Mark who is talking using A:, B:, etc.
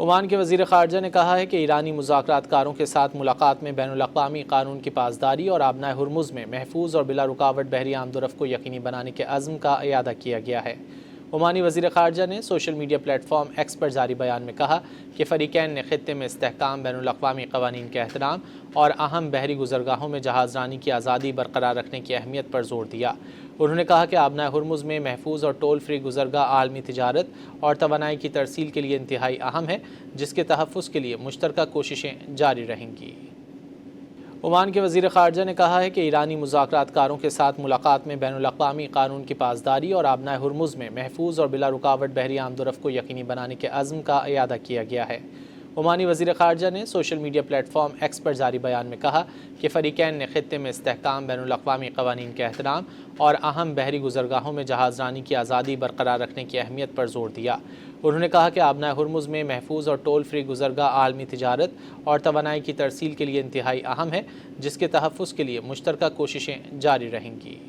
A: Oman के वज़ीर ख़ारजा ने कहा है कि ईरानी मुज़ाकरात कारों के साथ मुलाकात में बैनुल-अक़वामी क़ानून की पासदारी और आबनाए हुर्मुज़ में महफूज और बिला रुकावट बहरी आमदोरफ़्त को यकीनी बनाने के अज़्म का इयादा किया गया है। ओमानी वज़ीर ख़ारजा ने सोशल मीडिया प्लेटफॉर्म एक्स पर जारी बयान में कहा कि फ़रीक़ैन ने ख़ित्ते में इस्तेहकाम, बैनुल-अक़वामी क़वानीन के एहतराम और अहम बहरी गुज़रगाहों में जहाज़ रानी की आज़ादी बरकरार रखने की अहमियत पर ज़ोर दिया। उन्होंने कहा कि आबनाए हुर्मुज़ में महफूज और टोल फ्री गुज़रगाह आलमी तिजारत और तवानाई की तरसील के लिए इंतहाई अहम है, जिसके तहफ़्फ़ुज़ के लिए मुश्तरका कोशिशें जारी रहेंगी। ओमान के वज़ीर ख़ारजा ने कहा है कि ईरानी मुज़ाकरात कारों के साथ मुलाकात में बैनुल-अक़वामी क़ानून की पासदारी और आबनाए हुर्मुज़ में महफूज और बिला रुकावट बहरी आमदोरफ़्त को यकीनी बनाने के अज़्म का इयादा किया गया है। ओमानी वज़ीर ख़ारजा ने सोशल मीडिया प्लेटफॉर्म एक्स पर जारी बयान में कहा कि फ़रीक़ैन ने ख़ित्ते में इस्तेहकाम, बैनुल-अक़वामी क़वानीन के एहतराम और अहम बहरी गुज़रगाहों में जहाज़ रानी की आज़ादी बरकरार रखने की अहमियत पर ज़ोर दिया। उन्होंने कहा कि आबनाए हुर्मुज़ में महफूज और टोल फ्री गुज़रगाह आलमी तिजारत और तवानाई की तरसील के लिए इंतहाई अहम है, जिसके तहफ़्फ़ुज़ के लिए मुश्तरका कोशिशें जारी रहेंगी।